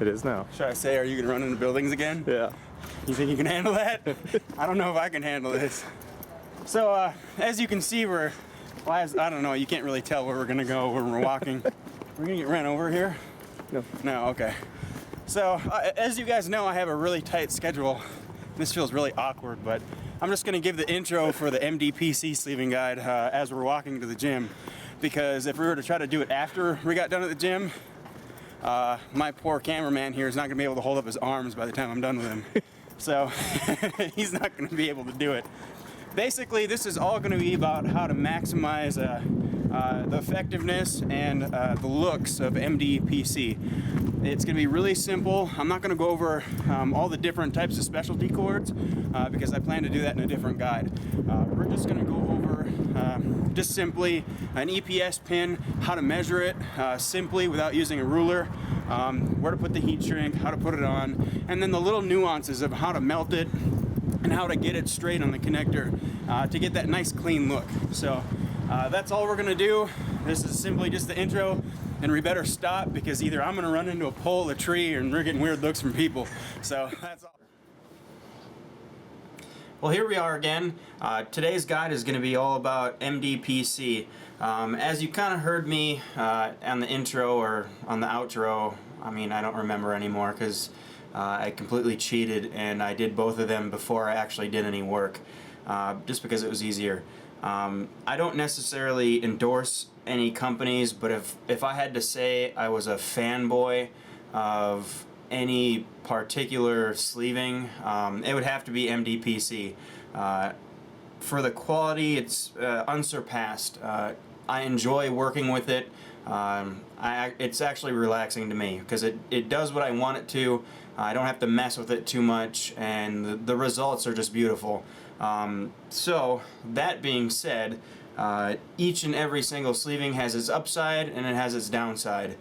It is now. Should I say, are you going to run into buildings again? Yeah. You think you can handle that? I don't know if I can handle this. So, as you can see, I don't know, you can't really tell where we're going to go when we're walking. We're going to get ran over here? No. No, okay. So, as you guys know, I have a really tight schedule. This feels really awkward, but I'm just going to give the intro for the MDPC Sleeving guide as we're walking to the gym. Because if we were to try to do it after we got done at the gym, my poor cameraman here is not going to be able to hold up his arms by the time I'm done with him. So he's not going to be able to do it. Basically, this is all going to be about how to maximize the effectiveness and the looks of MDPC. It's going to be really simple. I'm not going to go over all the different types of specialty cords because I plan to do that in a different guide. We're just going to go over just simply an EPS pin, how to measure it simply without using a ruler, where to put the heat shrink, how to put it on, and then the little nuances of how to melt it and how to get it straight on the connector to get that nice clean look. So that's all we're going to do. This is simply just the intro, and we better stop because either I'm going to run into a pole, a tree, and we're getting weird looks from people. So that's all. Well, here we are again. Today's guide is going to be all about MDPC. As you kind of heard me on the intro or on the outro, I mean, I don't remember anymore because I completely cheated and I did both of them before I actually did any work, just because it was easier. I don't necessarily endorse any companies, but if I had to say I was a fanboy of any particular sleeving, it would have to be MDPC. For the quality, it's unsurpassed. I enjoy working with it. It's actually relaxing to me because it does what I want it to. I don't have to mess with it too much, and the results are just beautiful. So that being said, each and every single sleeving has its upside and it has its downside.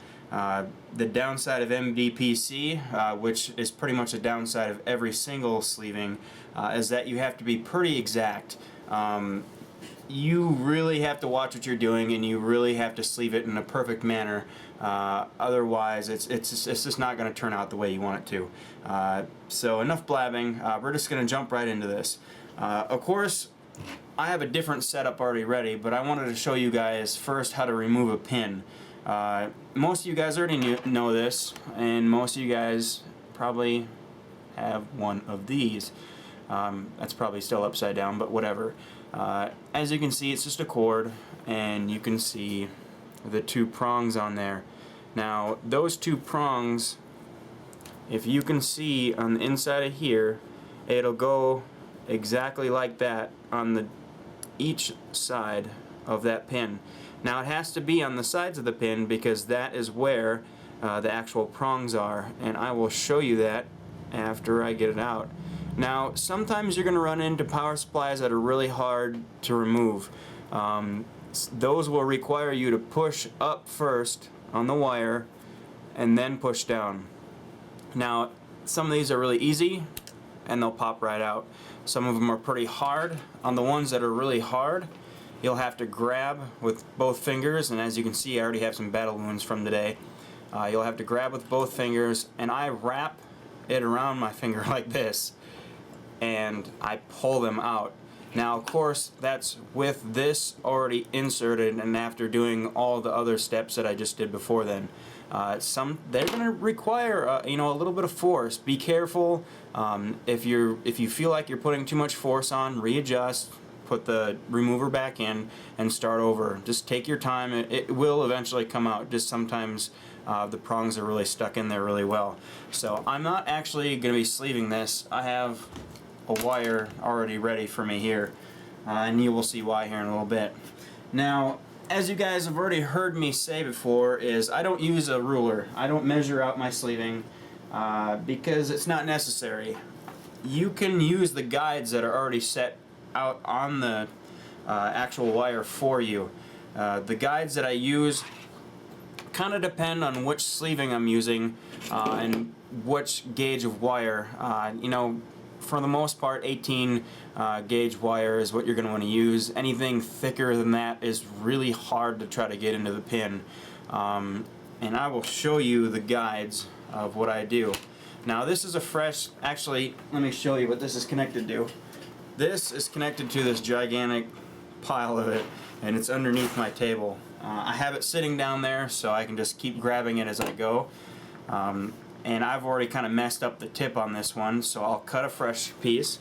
The downside of MDPC, which is pretty much the downside of every single sleeving, is that you have to be pretty exact. You really have to watch what you're doing, and you really have to sleeve it in a perfect manner. Otherwise, it's just not going to turn out the way you want it to. So enough blabbing. We're just going to jump right into this. Of course, I have a different setup already ready, but I wanted to show you guys first how to remove a pin. Most of you guys already know this, and most of you guys probably have one of these. That's probably still upside down, but whatever. As you can see, it's just a cord, and you can see the two prongs on there. Now, those two prongs, if you can see on the inside of here, it'll go exactly like that on each side of that pin. Now, it has to be on the sides of the pin because that is where the actual prongs are, and I will show you that after I get it out. Now, sometimes you're going to run into power supplies that are really hard to remove. Those will require you to push up first on the wire and then push down. Now, some of these are really easy and they'll pop right out. Some of them are pretty hard. On the ones that are really hard, you'll have to grab with both fingers, and as you can see, I already have some battle wounds from today. You'll have to grab with both fingers, and I wrap it around my finger like this, and I pull them out. Now, of course, that's with this already inserted and after doing all the other steps that I just did before then. They're going to require a little bit of force. Be careful. If you feel like you're putting too much force on, readjust, put the remover back in, and start over. Just take your time. It will eventually come out. Just sometimes the prongs are really stuck in there really well. So I'm not actually going to be sleeving this. I have a wire already ready for me here, and you will see why here in a little bit. Now, as you guys have already heard me say before, is I don't use a ruler. I don't measure out my sleeving because it's not necessary. You can use the guides that are already set out on the actual wire for you. The guides that I use kind of depend on which sleeving I'm using and which gauge of wire. For the most part, 18 gauge wire is what you're going to want to use. Anything thicker than that is really hard to try to get into the pin. And I will show you the guides of what I do. Now this is a fresh, actually let me show you what this is connected to. This is connected to this gigantic pile of it, and it's underneath my table. I have it sitting down there so I can just keep grabbing it as I go. And I've already kind of messed up the tip on this one, so I'll cut a fresh piece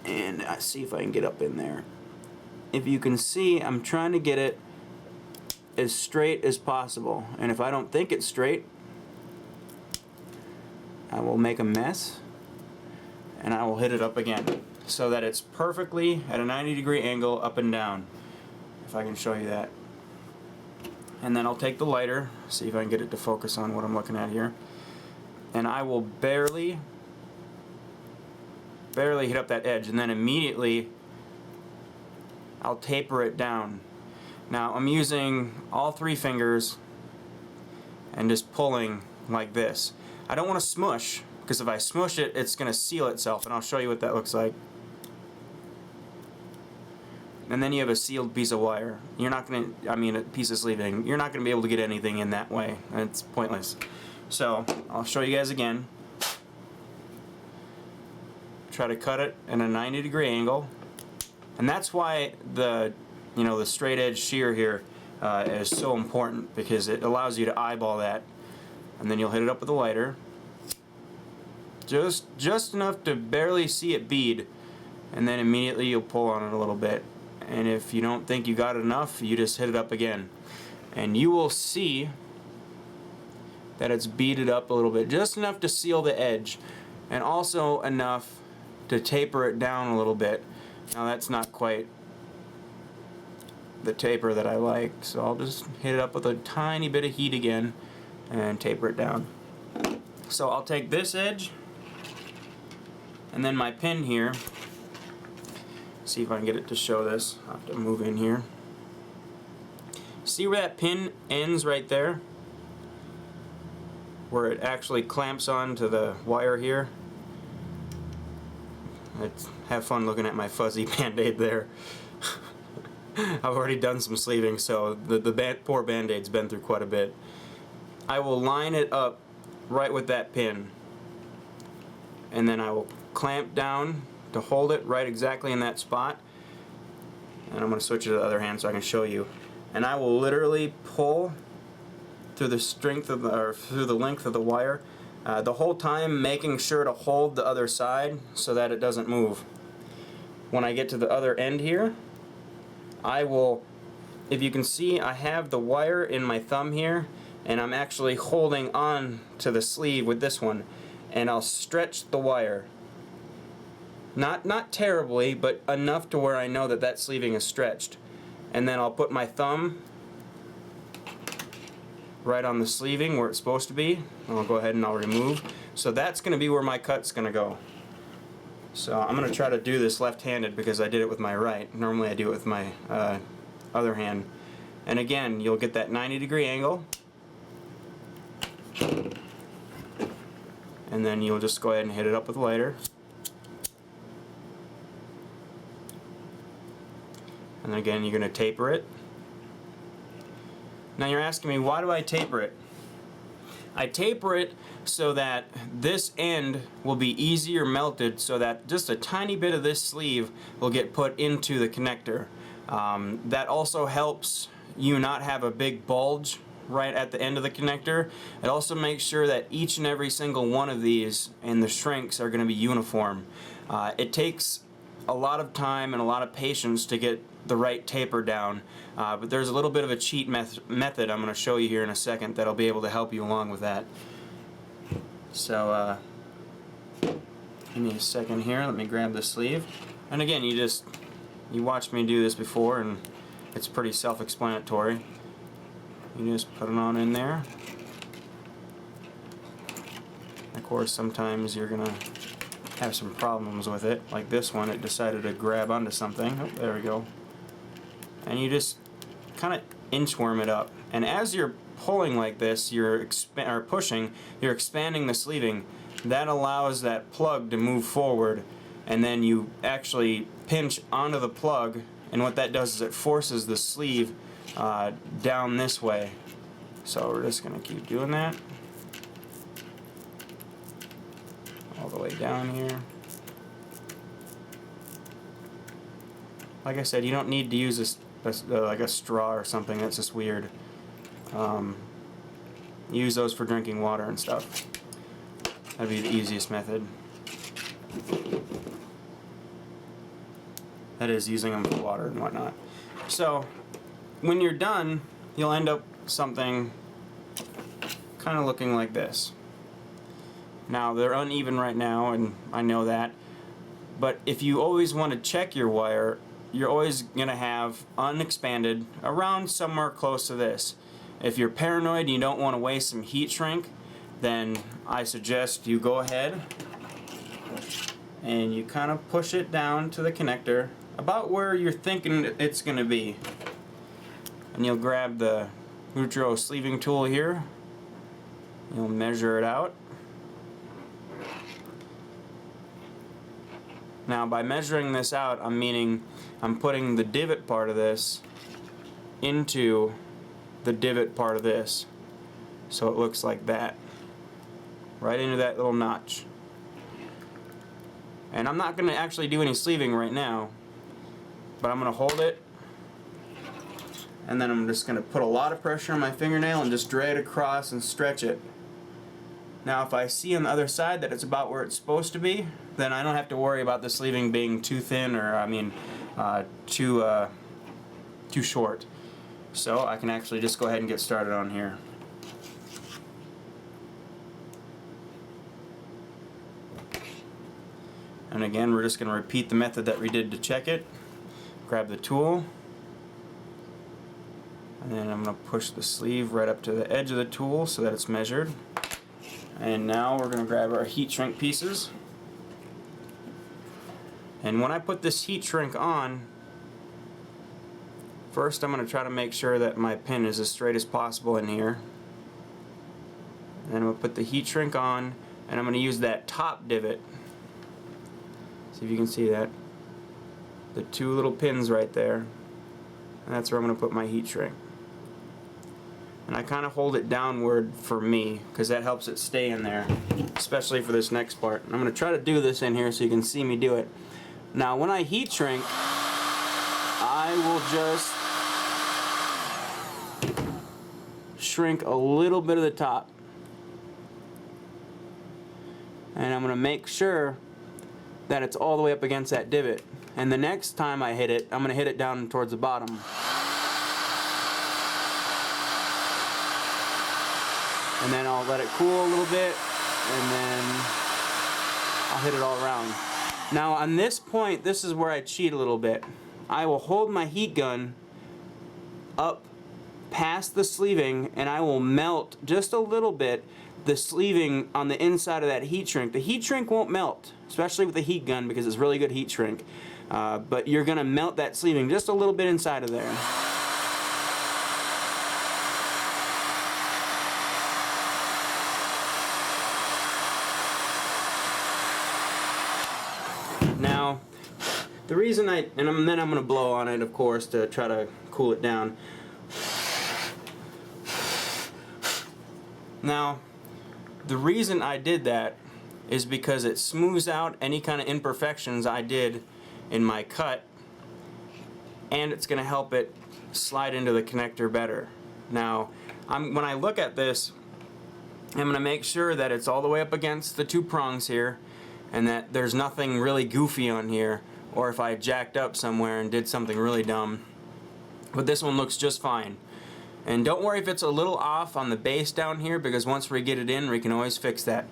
and see if I can get up in there. If you can see, I'm trying to get it as straight as possible, and if I don't think it's straight, I will make a mess and I will hit it up again so that it's perfectly at a 90-degree angle up and down, if I can show you that. And then I'll take the lighter, see if I can get it to focus on what I'm looking at here, and I will barely hit up that edge, and then immediately I'll taper it down. Now I'm using all 3 fingers and just pulling like this. I don't want to smush, because if I smush it, it's going to seal itself, and I'll show you what that looks like. And then you have a sealed piece of wire. You're not going to, a piece of sleeving. You're not going to be able to get anything in that way. It's pointless. So I'll show you guys again. Try to cut it in a 90-degree angle, and that's why the straight edge shear here is so important, because it allows you to eyeball that. And then you'll hit it up with a lighter, just enough to barely see it bead, and then immediately you'll pull on it a little bit. And if you don't think you got it enough, you just hit it up again, and you will see that it's beaded up a little bit, just enough to seal the edge, and also enough to taper it down a little bit. Now that's not quite the taper that I like, so I'll just hit it up with a tiny bit of heat again and taper it down. So I'll take this edge and then my pin here. See if I can get it to show this. I'll have to move in here. See where that pin ends right there? Where it actually clamps onto the wire here? Have fun looking at my fuzzy band-aid there. I've already done some sleeving, so the poor band-aid's been through quite a bit. I will line it up right with that pin, and then I will clamp down to hold it right exactly in that spot. And I'm going to switch it to the other hand so I can show you. And I will literally pull through the strength of through the length of the wire, the whole time making sure to hold the other side so that it doesn't move. When I get to the other end here, I will, if you can see, I have the wire in my thumb here, and I'm actually holding on to the sleeve with this one, and I'll stretch the wire. Not terribly, but enough to where I know that that sleeving is stretched. And then I'll put my thumb right on the sleeving where it's supposed to be. I'll go ahead and I'll remove. So that's going to be where my cut's going to go. So I'm going to try to do this left-handed because I did it with my right. Normally I do it with my other hand. And again, you'll get that 90-degree angle. And then you'll just go ahead and hit it up with a lighter. And then again, you're going to taper it. Now you're asking me, why do I taper it? I taper it so that this end will be easier melted, so that just a tiny bit of this sleeve will get put into the connector. That also helps you not have a big bulge right at the end of the connector. It also makes sure that each and every single one of these and the shrinks are going to be uniform. It takes a lot of time and a lot of patience to get the right taper down, but there's a little bit of a cheat method I'm going to show you here in a second that'll be able to help you along with that. So give me a second here, let me grab the sleeve. And again, you watched me do this before, and it's pretty self-explanatory. You just put it on in there. Of course, sometimes you're gonna have some problems with it, like this one. It decided to grab onto something. Oh, there we go. And you just kind of inchworm it up. And as you're pulling like this, you're pushing, you're expanding the sleeving. That allows that plug to move forward, and then you actually pinch onto the plug, and what that does is it forces the sleeve down this way. So we're just going to keep doing that. the way down here. Like I said, you don't need to use like a straw or something. That's just weird. Use those for drinking water and stuff. That'd be the easiest method. That is, using them for water and whatnot. So, when you're done, you'll end up something kind of looking like this. Now, they're uneven right now, and I know that. But if you always want to check your wire, you're always going to have unexpanded around somewhere close to this. If you're paranoid and you don't want to waste some heat shrink, then I suggest you go ahead and you kind of push it down to the connector about where you're thinking it's going to be. And you'll grab the Lutro sleeving tool here. You'll measure it out. Now, by measuring this out, I'm putting the divot part of this into the divot part of this. So it looks like that. Right into that little notch. And I'm not going to actually do any sleeving right now, but I'm going to hold it, and then I'm just going to put a lot of pressure on my fingernail and just drag it across and stretch it. Now if I see on the other side that it's about where it's supposed to be, then I don't have to worry about the sleeving being too thin, or too short. So I can actually just go ahead and get started on here. And again, we're just going to repeat the method that we did to check it. Grab the tool, and then I'm going to push the sleeve right up to the edge of the tool so that it's measured. And now we're going to grab our heat shrink pieces. And when I put this heat shrink on, first I'm going to try to make sure that my pin is as straight as possible in here. And then I'm going to put the heat shrink on, and I'm going to use that top divot. See if you can see that. The two little pins right there. And that's where I'm going to put my heat shrink. And I kind of hold it downward for me, because that helps it stay in there, especially for this next part. And I'm going to try to do this in here so you can see me do it. Now when I heat shrink, I will just shrink a little bit of the top. And I'm going to make sure that it's all the way up against that divot. And the next time I hit it, I'm going to hit it down towards the bottom. And then I'll let it cool a little bit, and then I'll hit it all around. Now on this point, this is where I cheat a little bit. I will hold my heat gun up past the sleeving, and I will melt just a little bit the sleeving on the inside of that heat shrink. The heat shrink won't melt, especially with the heat gun, because it's really good heat shrink. But you're going to melt that sleeving just a little bit inside of there. Now, the reason then I'm going to blow on it, of course, to try to cool it down. Now, the reason I did that is because it smooths out any kind of imperfections I did in my cut, and it's going to help it slide into the connector better. Now, when I look at this, I'm going to make sure that it's all the way up against the two prongs here, and that there's nothing really goofy on here, or if I jacked up somewhere and did something really dumb. But this one looks just fine. And don't worry if it's a little off on the base down here, because once we get it in, we can always fix that.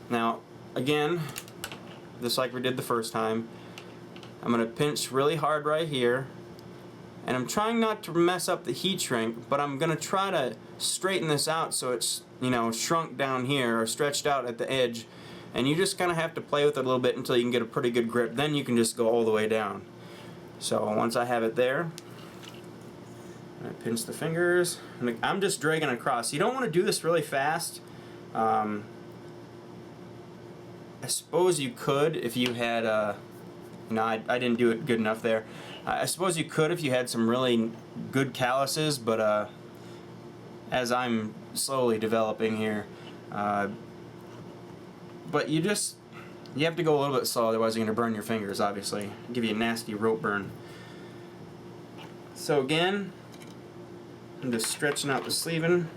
Now, again, just like we did the first time, I'm going to pinch really hard right here, and I'm trying not to mess up the heat shrink, but I'm going to try to straighten this out so it's, shrunk down here or stretched out at the edge, and you just kind of have to play with it a little bit until you can get a pretty good grip. Then you can just go all the way down. So once I have it there, I pinch the fingers, and I'm just dragging across. You don't want to do this really fast. I suppose you could if you had I didn't do it good enough there. I suppose you could if you had some really good calluses, but as I'm slowly developing here, but you have to go a little bit slow, otherwise you're going to burn your fingers, obviously. Give you a nasty rope burn. So again, I'm just stretching out the sleeving.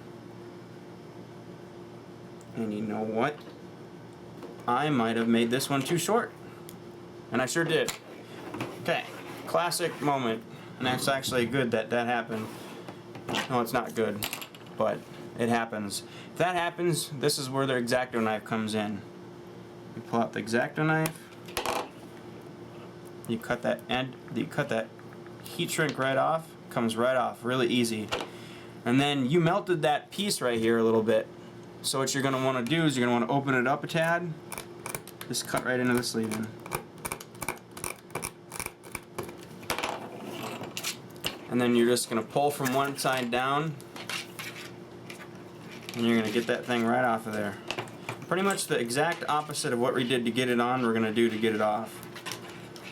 And you know what? I might have made this one too short. And I sure did. Okay, classic moment. And that's actually good that that happened. No, it's not good, but it happens. If that happens, this is where the X-Acto knife comes in. You pull out the X-Acto knife. You cut that end. You cut that heat shrink right off. Comes right off, really easy. And then you melted that piece right here a little bit. So what you're going to want to do is you're going to want to open it up a tad. Just cut right into the sleeving. And then you're just going to pull from one side down. And you're going to get that thing right off of there. Pretty much the exact opposite of what we did to get it on, we're going to do to get it off.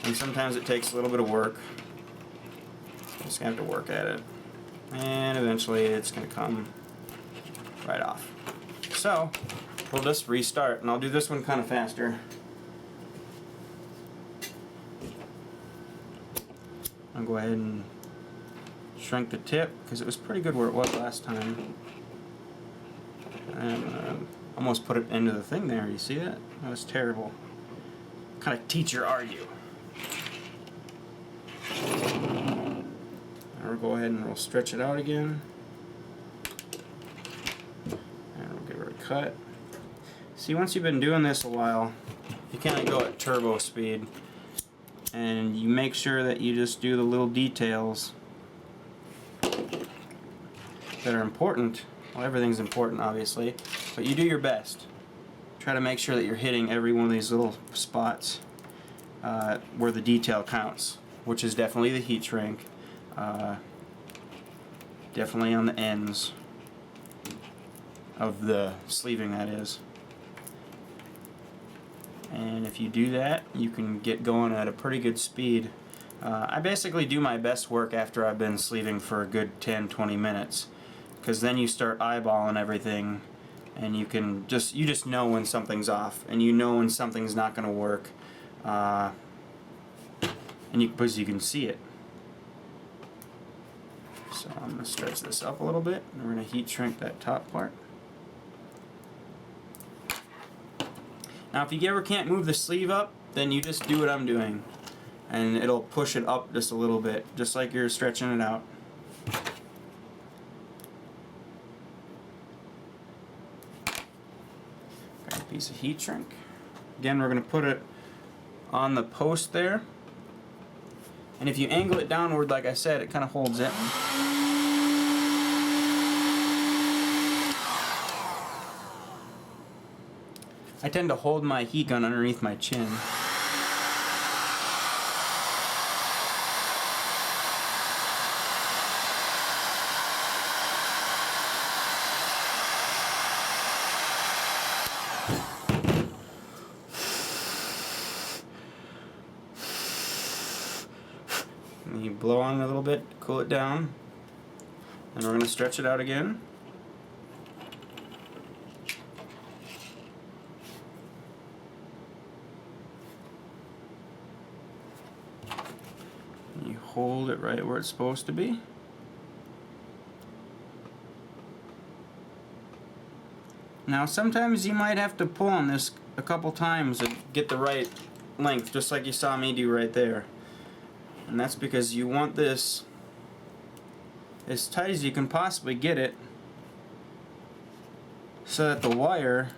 And sometimes it takes a little bit of work. Just going to have to work at it. And eventually it's going to come right off. So, we'll just restart, and I'll do this one kind of faster. I'll go ahead and shrink the tip, because it was pretty good where it was last time. And almost put it into the thing there, you see that? That was terrible. What kind of teacher are you? And we'll go ahead and we'll stretch it out again. Cut. See, once you've been doing this a while, you kind of go at turbo speed, and you make sure that you just do the little details that are important. Well, everything's important, obviously, but you do your best. Try to make sure that you're hitting every one of these little spots where the detail counts, which is definitely the heat shrink, definitely on the ends of the sleeving, that is. And if you do that, you can get going at a pretty good speed. I basically do my best work after I've been sleeving for a good 10-20 minutes, because then you start eyeballing everything, and you just know when something's off, and you know when something's not going to work, because you can see it. So I'm going to stretch this up a little bit, and we're going to heat shrink that top part. Now if you ever can't move the sleeve up, then you just do what I'm doing, and it'll push it up just a little bit, just like you're stretching it out. Got a piece of heat shrink. Again, we're going to put it on the post there, and if you angle it downward, like I said, it kind of holds it. I tend to hold my heat gun underneath my chin. And you blow on it a little bit, cool it down, and we're going to stretch it out again. Hold it right where it's supposed to be. Now sometimes you might have to pull on this a couple times to get the right length, just like you saw me do right there. And that's because you want this as tight as you can possibly get it, so that the wire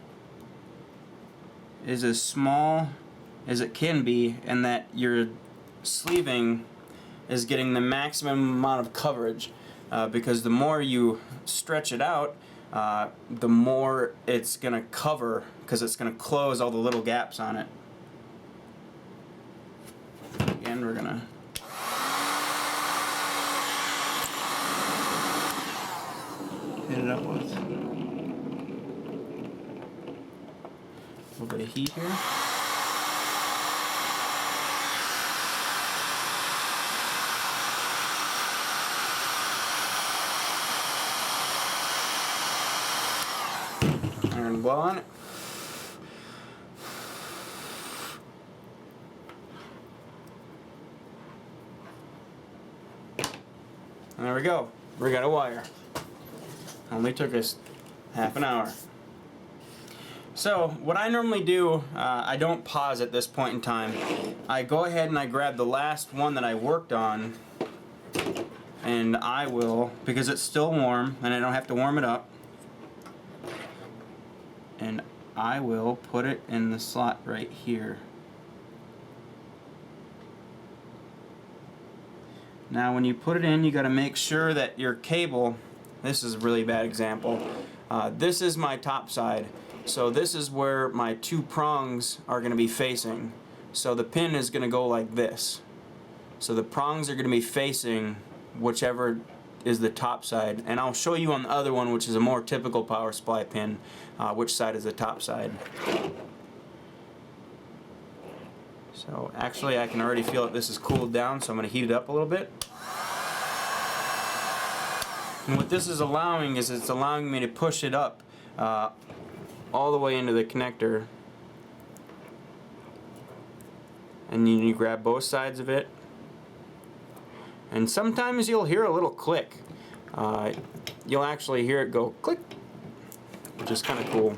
is as small as it can be, and that your sleeving is getting the maximum amount of coverage, because the more you stretch it out, the more it's going to cover, because it's going to close all the little gaps on it. Again, we're going to hit it up with a little bit of heat here. And blow on it. And there we go. We got a wire. Only took us half an hour. So what I normally do, I don't pause at this point in time. I go ahead and I grab the last one that I worked on, and I will, because it's still warm and I don't have to warm it up, and I will put it in the slot right here. Now when you put it in, you got to make sure that your cable, this is a really bad example, this is my top side. So this is where my two prongs are going to be facing. So the pin is going to go like this. So the prongs are going to be facing whichever is the top side. And I'll show you on the other one, which is a more typical power supply pin, which side is the top side. So actually I can already feel that this is cooled down, so I'm going to heat it up a little bit. And what this is allowing is it's allowing me to push it up all the way into the connector, and then you grab both sides of it, and sometimes you'll hear a little click. You'll actually hear it go click, which is kind of cool.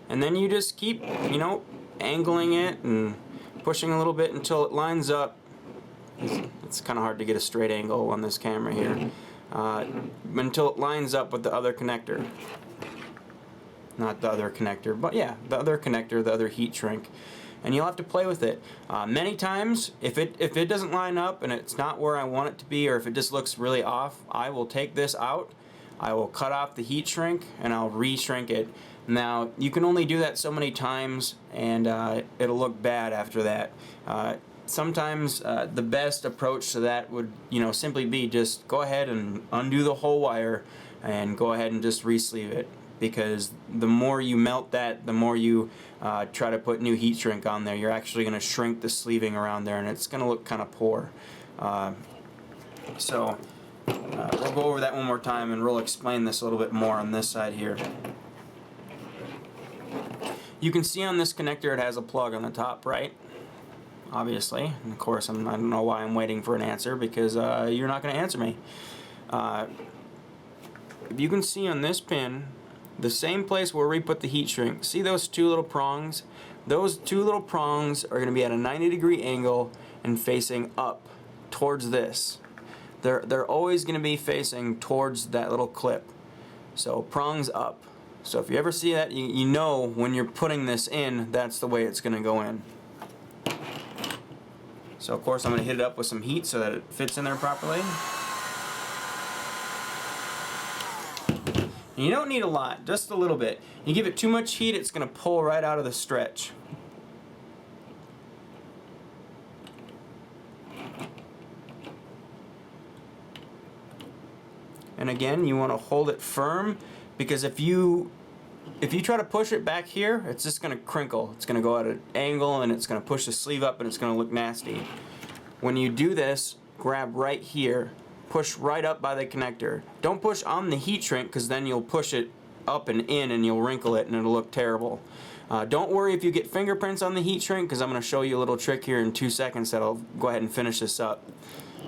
And then you just keep, you know, angling it and pushing a little bit until it lines up. It's kind of hard to get a straight angle on this camera here, until it lines up with the other connector. Not the other connector, but yeah, the other connector, the other heat shrink. And you'll have to play with it. Many times, if it doesn't line up and it's not where I want it to be, or if it just looks really off, I will take this out, I will cut off the heat shrink, and I'll re-shrink it. Now, you can only do that so many times, and it'll look bad after that. Sometimes the best approach to that would, you know, simply be just go ahead and undo the whole wire and go ahead and just re-sleeve it. Because the more you melt that, the more you try to put new heat shrink on there, you're actually going to shrink the sleeving around there, and it's going to look kind of poor. So we'll go over that one more time, and we'll explain this a little bit more on this side here. You can see on this connector it has a plug on the top right, obviously. And of course, I don't know why I'm waiting for an answer, because you're not going to answer me. If you can see on this pin, the same place where we put the heat shrink, see those two little prongs? Those two little prongs are going to be at a 90-degree angle and facing up towards this. They're always going to be facing towards that little clip. So prongs up. So if you ever see that, you know when you're putting this in, that's the way it's going to go in. So of course I'm going to hit it up with some heat so that it fits in there properly. And you don't need a lot, just a little bit. You give it too much heat, it's going to pull right out of the stretch. And again, you want to hold it firm, because if you try to push it back here, it's just going to crinkle. It's going to go at an angle, and it's going to push the sleeve up, and it's going to look nasty. When you do this, grab right here. Push right up by the connector. Don't push on the heat shrink, because then you'll push it up and in and you'll wrinkle it and it'll look terrible. Don't worry if you get fingerprints on the heat shrink, because I'm going to show you a little trick here in 2 seconds that'll go ahead and finish this up.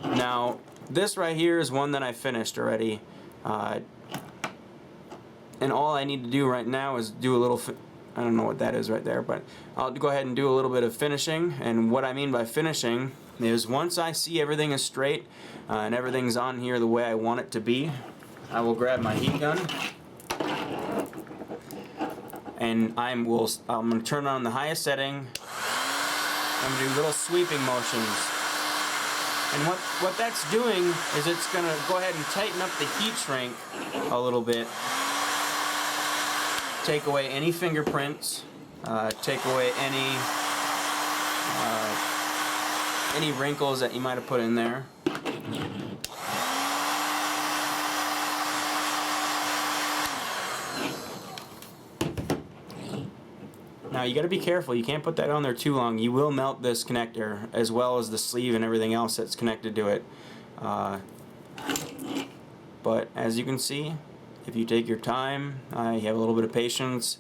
Now this right here is one that I finished already, and all I need to do right now is do a little I don't know what that is right there, but I'll go ahead and do a little bit of finishing. And what I mean by finishing is once I see everything is straight and everything's on here the way I want it to be, I will grab my heat gun and I'm going to turn on the highest setting. I'm going to do little sweeping motions. And what that's doing is it's going to go ahead and tighten up the heat shrink a little bit. Take away any fingerprints, take away any wrinkles that you might have put in there. Now you got to be careful, you can't put that on there too long. You will melt this connector as well as the sleeve and everything else that's connected to it. But as you can see, if you take your time, you have a little bit of patience,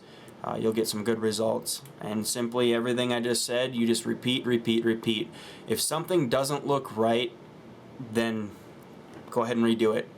you'll get some good results. And simply everything I just said, you just repeat, repeat, repeat. If something doesn't look right, then go ahead and redo it.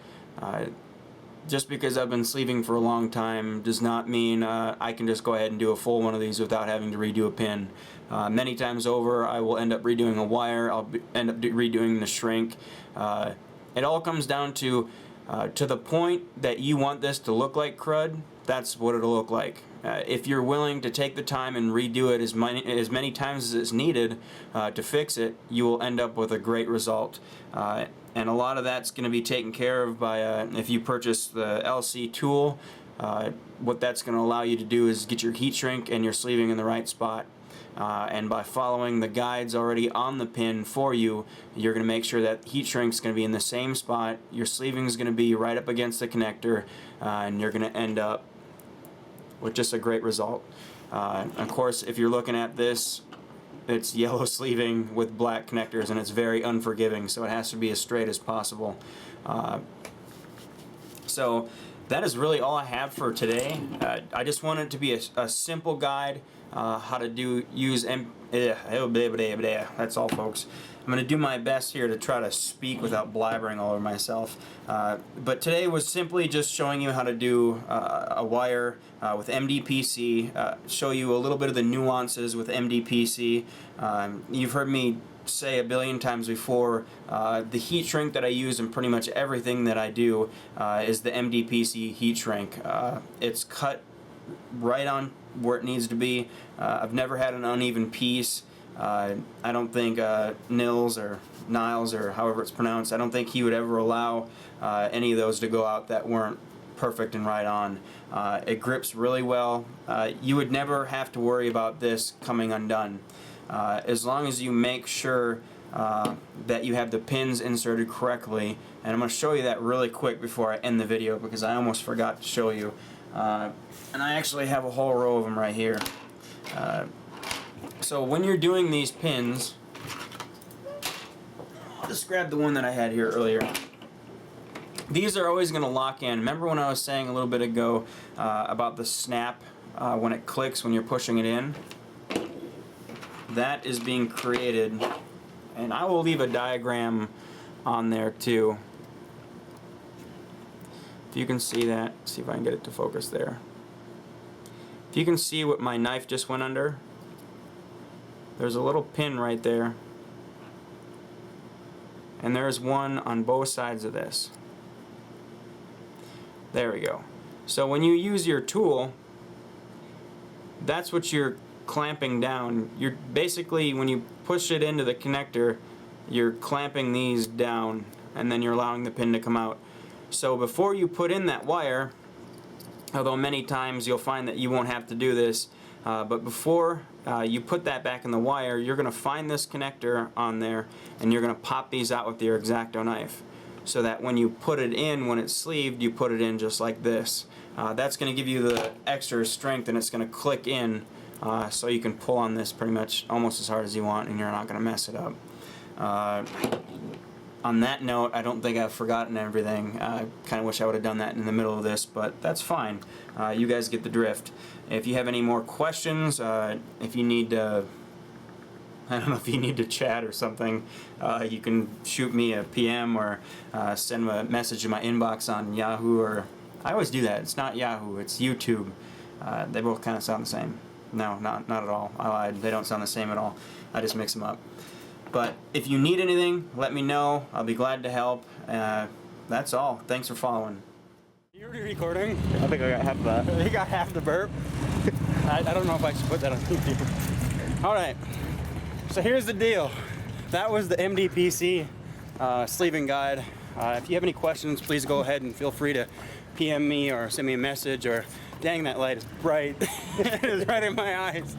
Just because I've been sleeving for a long time does not mean I can just go ahead and do a full one of these without having to redo a pin. Many times over I will end up redoing a wire, I'll end up redoing the shrink. It all comes down to the point that you want this to look like crud, that's what it'll look like. If you're willing to take the time and redo it as many times as it's needed to fix it, you will end up with a great result. And a lot of that's going to be taken care of by if you purchase the LC tool. What that's going to allow you to do is get your heat shrink and your sleeving in the right spot. And by following the guides already on the pin for you, you're going to make sure that heat shrink's going to be in the same spot, your sleeving is going to be right up against the connector, and you're going to end up with just a great result. Of course, if you're looking at this, it's yellow sleeving with black connectors, and it's very unforgiving, so it has to be as straight as possible. So that is really all I have for today. I just wanted it to be a simple guide how to use that's all, folks. I'm going to do my best here to try to speak without blabbering all over myself. But today was simply just showing you how to do a wire with MDPC, show you a little bit of the nuances with MDPC. You've heard me say a billion times before, the heat shrink that I use in pretty much everything that I do is the MDPC heat shrink. It's cut right on where it needs to be. I've never had an uneven piece. I don't think Niles or however it's pronounced, I don't think he would ever allow any of those to go out that weren't perfect and right on. It grips really well. You would never have to worry about this coming undone. As long as you make sure that you have the pins inserted correctly, and I'm going to show you that really quick before I end the video because I almost forgot to show you. And I actually have a whole row of them right here. So when you're doing these pins, I'll just grab the one that I had here earlier. These are always going to lock in. Remember when I was saying a little bit ago about the snap when it clicks when you're pushing it in? That is being created, and I will leave a diagram on there too. If you can see that, see if I can get it to focus there. If you can see what my knife just went under, there's a little pin right there, and there's one on both sides of this. There we go. So when you use your tool, that's what you're clamping down. You're basically, when you push it into the connector, you're clamping these down, and then you're allowing the pin to come out. So before you put in that wire, although many times you'll find that you won't have to do this, but before you put that back in the wire, you're going to find this connector on there, and you're going to pop these out with your X-Acto knife, so that when you put it in, when it's sleeved, you put it in just like this. That's going to give you the extra strength, and it's going to click in, so you can pull on this pretty much almost as hard as you want, and you're not going to mess it up. On that note, I don't think I've forgotten everything. I kind of wish I would have done that in the middle of this, but that's fine. You guys get the drift. If you have any more questions, if you need to, I don't know if you need to chat or something, you can shoot me a PM or send a message in my inbox on Yahoo, or I always do that. It's not Yahoo, it's YouTube. They both kind of sound the same. No, not at all. I lied. They don't sound the same at all. I just mix them up. But if you need anything, let me know. I'll be glad to help. That's all. Thanks for following. You're recording? I think I got half of that. You got half the burp? I don't know if I should put that on YouTube. Alright, so here's the deal. That was the MDPC sleeving guide. If you have any questions, please go ahead and feel free to PM me or send me a message, or dang, that light is bright. It is right in my eyes.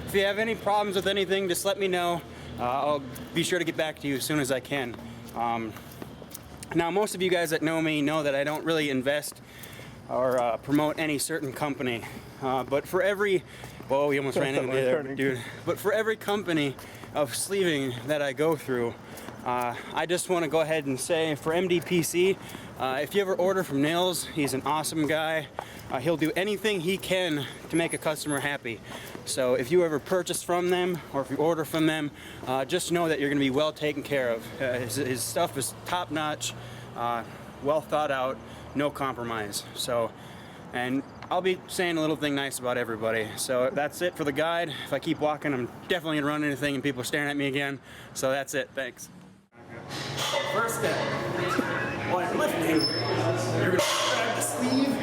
If you have any problems with anything, just let me know. I'll be sure to get back to you as soon as I can. Now, most of you guys that know me know that I don't really invest or promote any certain company. But for every, whoa, we almost ran into there, dude. But for every company of sleeving that I go through. I just want to go ahead and say for MDPC, if you ever order from Nils, he's an awesome guy. He'll do anything he can to make a customer happy. So if you ever purchase from them or if you order from them, just know that you're going to be well taken care of. His stuff is top notch, well thought out, no compromise. So, and I'll be saying a little thing nice about everybody. So that's it for the guide. If I keep walking, I'm definitely gonna run into anything and people are staring at me again. So that's it, thanks. First step, while you're lifting, you're gonna grab the sleeve